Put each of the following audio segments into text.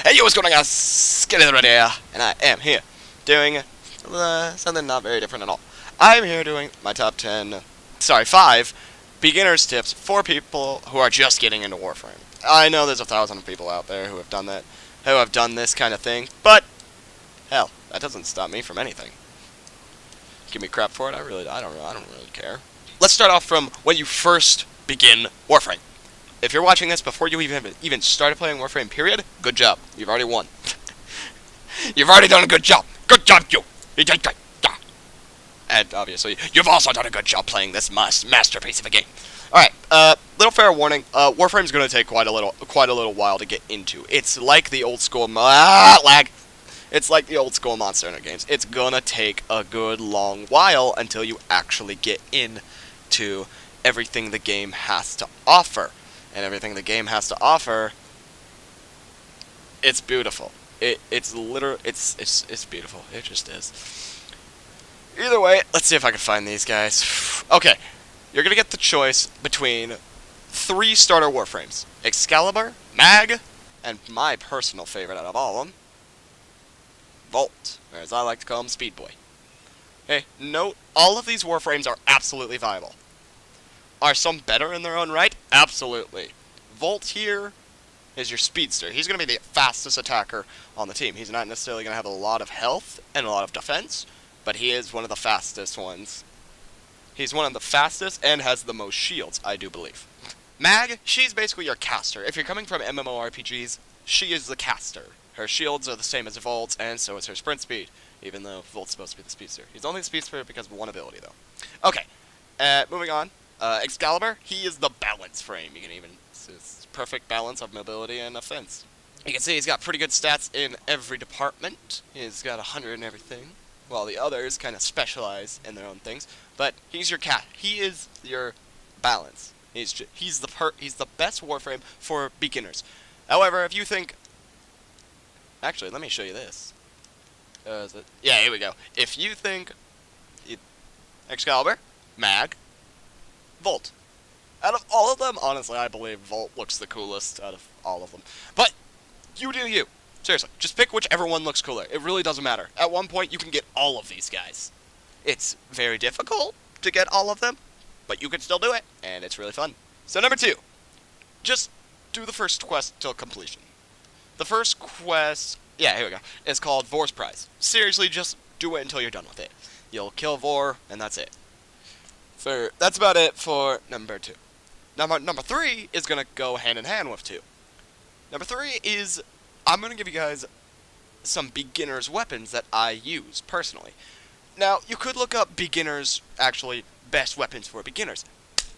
Hey, yo, what's going on, Skinny right here, and I am here doing something not very different at all. I'm here doing my top 5 beginner's tips for people who are just getting into Warframe. I know there's 1,000 people out there who have done that, who have done this kind of thing, but hell, that doesn't stop me from anything. Give me crap for it. I don't really care. Let's start off from when you first begin Warframe. If you're watching this before you even started playing Warframe, period, good job. You've already won. You've already done a good job. Good job, you. And obviously, you've also done a good job playing this masterpiece of a game. All right. Little fair warning. Warframe's going to take quite a little while to get into. It's like the old school lag. It's like the old school Monster Hunter games. It's gonna take a good long while until you actually get into everything the game has to offer. And everything the game has to offer, it's beautiful. It's beautiful. It just is. Either way, let's see if I can find these guys. Okay, you're gonna get the choice between 3 starter Warframes: Excalibur, Mag, and my personal favorite out of all of them, Volt, or as I like to call him, Speed Boy. Hey, note, all of these Warframes are absolutely viable. Are some better in their own right? Absolutely. Volt here is your speedster. He's going to be the fastest attacker on the team. He's not necessarily going to have a lot of health and a lot of defense, but he is one of the fastest ones. He's one of the fastest and has the most shields, I do believe. Mag, she's basically your caster. If you're coming from MMORPGs, she is the caster. Her shields are the same as Volt's, and so is her sprint speed, even though Volt's supposed to be the speedster. He's only the speedster because of one ability, though. Okay, moving on. Excalibur, he is the balance frame. You can even, it's perfect balance of mobility and offense. You can see he's got pretty good stats in every department. He's got 100 in everything, while the others kind of specialize in their own things. But he's your he is your balance. He's the best Warframe for beginners. However, if you think, actually, let me show you this. Yeah, here we go. If you think Excalibur, Mag, Volt. Out of all of them, honestly, I believe Volt looks the coolest out of all of them. But, you do you. Seriously, just pick whichever one looks cooler. It really doesn't matter. At one point, you can get all of these guys. It's very difficult to get all of them, but you can still do it, and it's really fun. So number 2, just do the first quest till completion. The first quest, yeah, here we go, is called Vor's Prize. Seriously, just do it until you're done with it. You'll kill Vor, and that's it. That's about it for number 2. Number 3 is going to go hand in hand with 2. Number 3 is, I'm going to give you guys some beginner's weapons that I use, personally. Now, you could look up beginners, actually, best weapons for beginners.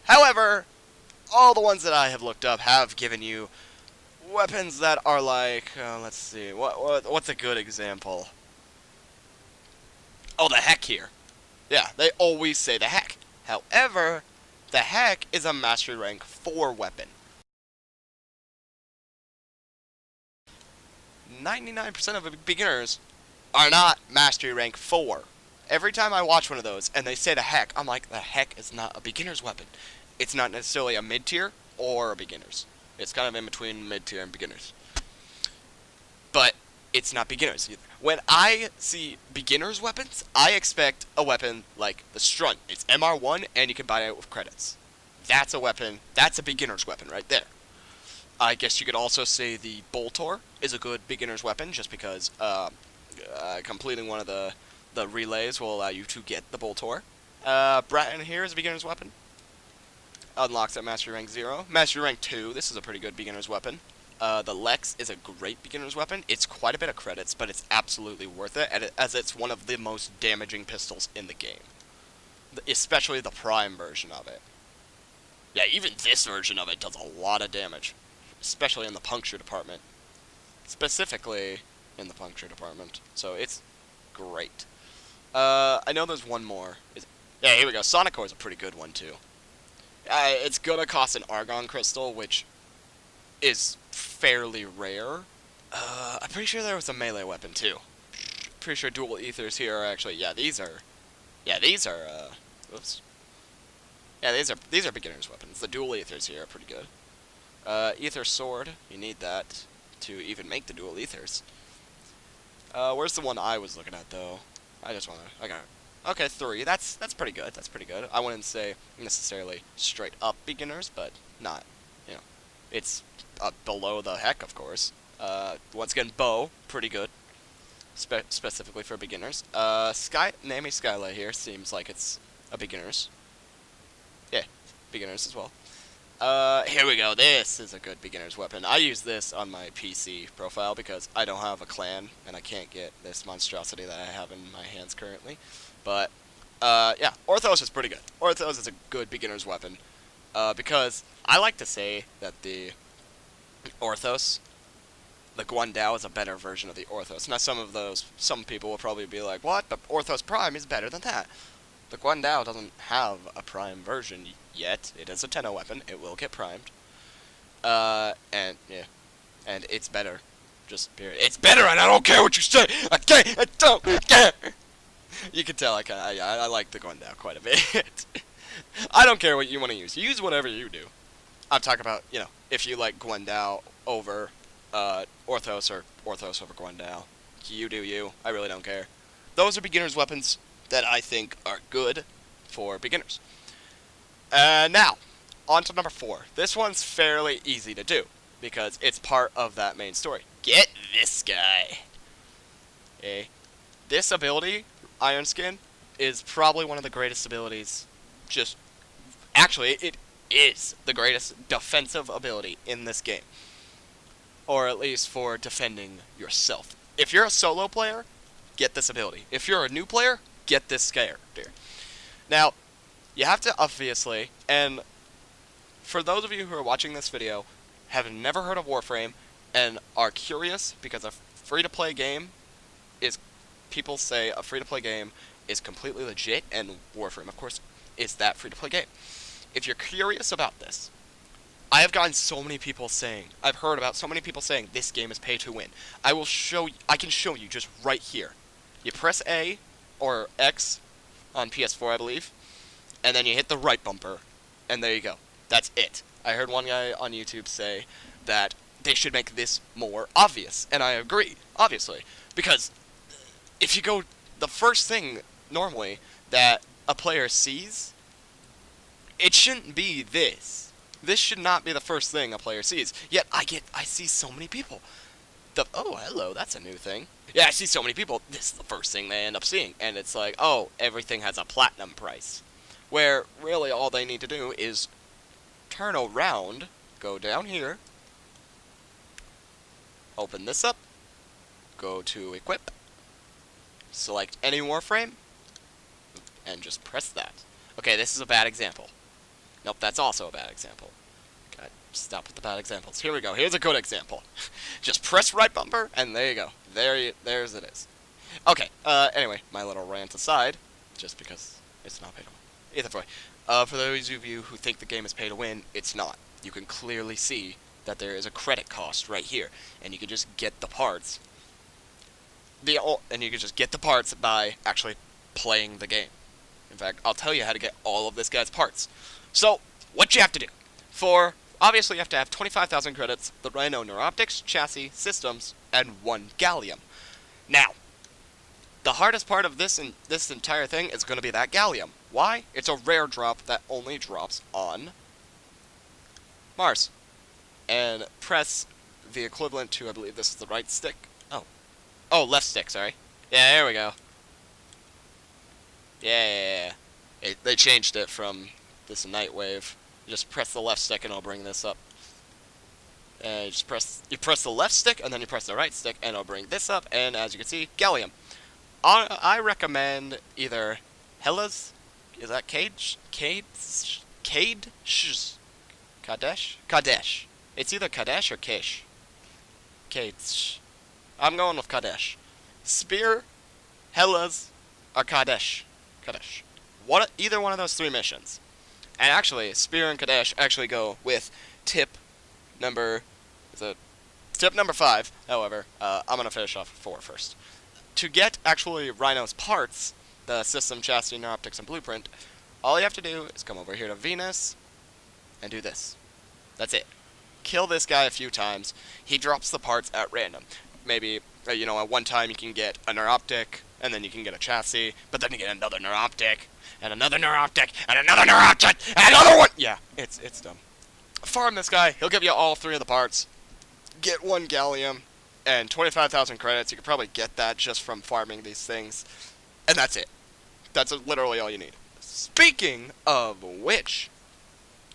However, all the ones that I have looked up have given you weapons that are like, let's see, what's a good example? Oh, the heck here. Yeah, they always say the heck. However, the heck is a mastery rank 4 weapon. 99% of beginners are not mastery rank 4. Every time I watch one of those and they say the heck, I'm like, the heck is not a beginner's weapon. It's not necessarily a mid-tier or a beginner's. It's kind of in between mid-tier and beginners. But it's not beginners either. When I see beginner's weapons, I expect a weapon like the Strunt. It's MR1 and you can buy it with credits. That's a weapon, that's a beginner's weapon right there. I guess you could also say the Boltor is a good beginner's weapon just because completing one of the relays will allow you to get the Boltor. Bratton here is a beginner's weapon. Unlocks at Mastery Rank 0. Mastery Rank 2, this is a pretty good beginner's weapon. The Lex is a great beginner's weapon. It's quite a bit of credits, but it's absolutely worth it, as it's one of the most damaging pistols in the game. Especially the Prime version of it. Yeah, even this version of it does a lot of damage. Especially in the puncture department. Specifically in the puncture department. So it's great. I know there's one more. Yeah, here we go. Sonic Core is a pretty good one, too. It's gonna cost an Argon Crystal, which is fairly rare. I'm pretty sure there was a melee weapon too. Pretty sure dual ethers here are actually, these are beginner's weapons. The dual ethers here are pretty good. Ether sword, you need that. to even make the dual ethers. Where's the one I was looking at, though? I just want to... Okay. Okay, 3. That's pretty good. That's pretty good. I wouldn't say necessarily straight up beginners, but not, you know. It's below the heck, of course. Once again, bow, pretty good. Specifically for beginners. Nami Skylight here seems like it's a beginner's. Yeah, beginners as well. Here we go. This is a good beginner's weapon. I use this on my PC profile because I don't have a clan and I can't get this monstrosity that I have in my hands currently. But, yeah, Orthos is pretty good. Orthos is a good beginner's weapon because I like to say that the Orthos, the Guandao, is a better version of the Orthos. Now, some people will probably be like, what? The Orthos Prime is better than that. The Guandao doesn't have a prime version yet. It is a Tenno weapon. It will get primed. And it's better. Just period. It's better, and I don't care what you say. I don't care. You can tell I like the Guandao quite a bit. I don't care what you want to use. Use whatever you do. I'm talking about, you know, if you like Guandao over Orthos or Orthos over Guandao. You do you. I really don't care. Those are beginner's weapons that I think are good for beginners. Now, on to number 4. This one's fairly easy to do, because it's part of that main story. Get this guy. Okay. This ability, Iron Skin, is probably one of the greatest abilities. Actually, it is the greatest defensive ability in this game. Or at least for defending yourself. If you're a solo player, get this ability. If you're a new player, get this character. Now, you have to obviously, and for those of you who are watching this video, have never heard of Warframe, and are curious because a free-to-play game is, people say a free-to-play game is completely legit, and Warframe, of course, is that free-to-play game. If you're curious about this, I have gotten so many people saying, I've heard about so many people saying this game is pay to win. I can show you just right here. You press A or X on PS4, I believe, and then you hit the right bumper, and there you go. That's it. I heard one guy on YouTube say that they should make this more obvious, and I agree, obviously, because if you go, the first thing normally that a player sees, it shouldn't be this. This should not be the first thing a player sees. Yet I see so many people. Oh, hello, that's a new thing. Yeah, I see so many people, this is the first thing they end up seeing. And it's like, oh, everything has a platinum price. Where, really, all they need to do is turn around, go down here, open this up, go to Equip, select any Warframe, and just press that. Okay, this is a bad example. Nope, that's also a bad example. God, stop with the bad examples. Here we go. Here's a good example. Just press right bumper, and there you go. There's it is. Okay, anyway, my little rant aside, just because it's not pay to win. Either way, for those of you who think the game is pay to win, it's not. You can clearly see that there is a credit cost right here, and you can just get the parts. And you can just get the parts by actually playing the game. In fact, I'll tell you how to get all of this guy's parts. So, what you have to do. Obviously you have to have 25,000 credits, the Rhino Neuroptics, Chassis, Systems, and 1 Gallium. Now, the hardest part of this entire thing is going to be that Gallium. Why? It's a rare drop that only drops on Mars. And press the equivalent to, I believe this is the right stick. Oh, left stick, sorry. Yeah, there we go. Yeah. They changed it from this Nightwave. You just press the left stick and it'll bring this up. And you press the left stick and then you press the right stick and it'll bring this up. And as you can see, Gallium. I recommend either Hela's, is that Kadesh? Kadesh. It's either Kadesh or Kish. Kadesh. I'm going with Kadesh. Spear, Hela's, or Kadesh. Either one of those 3 missions. And actually, Spear and Kadesh actually go with tip number 5. However, I'm going to finish off 4 first. To get actually Rhino's parts, the system, chassis, neuroptics, and blueprint, all you have to do is come over here to Venus and do this. That's it. kill this guy a few times, he drops the parts at random. Maybe, you know, at one time you can get a neuroptic, and then you can get a chassis, but then you get another neuroptic, and another neuroptic, and another neuroptic, and another one! Yeah, it's dumb. Farm this guy, he'll give you all 3 of the parts. Get 1 gallium, and 25,000 credits. You could probably get that just from farming these things. And that's it. That's literally all you need. Speaking of which,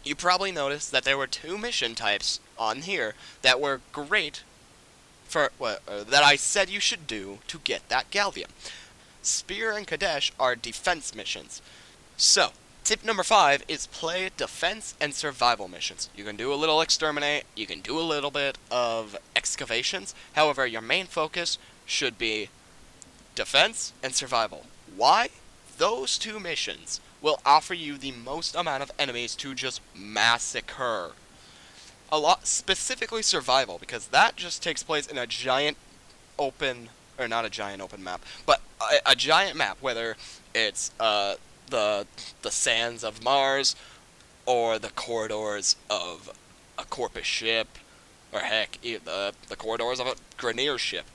you probably noticed that there were 2 mission types on here that were great for that I said you should do to get that gallium. Spear and Kadesh are defense missions. So, tip number 5 is play defense and survival missions. You can do a little exterminate, you can do a little bit of excavations. However, your main focus should be defense and survival. Why? Those 2 missions will offer you the most amount of enemies to just massacre. A lot, specifically survival, because that just takes place in a giant open, or not a giant open map, but a giant map, whether it's the sands of Mars, or the corridors of a Corpus ship, or heck, the corridors of a Grenier ship.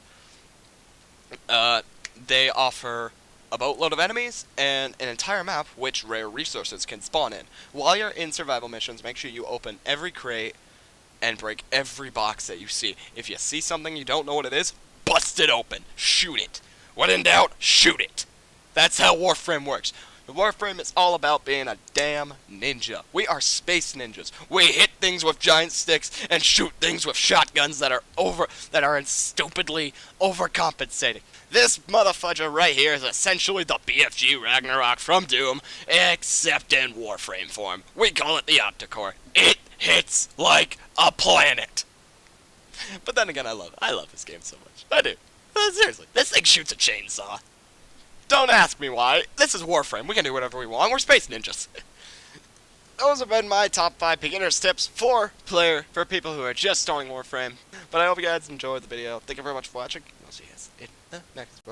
They offer a boatload of enemies, and an entire map which rare resources can spawn in. While you're in survival missions, make sure you open every crate and break every box that you see. If you see something you don't know what it is, bust it open. Shoot it. When in doubt, shoot it. That's how Warframe works. The Warframe is all about being a damn ninja. We are space ninjas. We hit things with giant sticks and shoot things with shotguns that are stupidly overcompensating. This motherfudger right here is essentially the BFG Ragnarok from Doom, except in Warframe form. We call it the Octocore. It hits like a planet. But then again, I love this game so much. I do. Seriously, this thing shoots a chainsaw. Don't ask me why. This is Warframe. We can do whatever we want. We're space ninjas. Those have been my top 5 beginner's tips for people who are just starting Warframe. But I hope you guys enjoyed the video. Thank you very much for watching. I'll see you guys in the next one.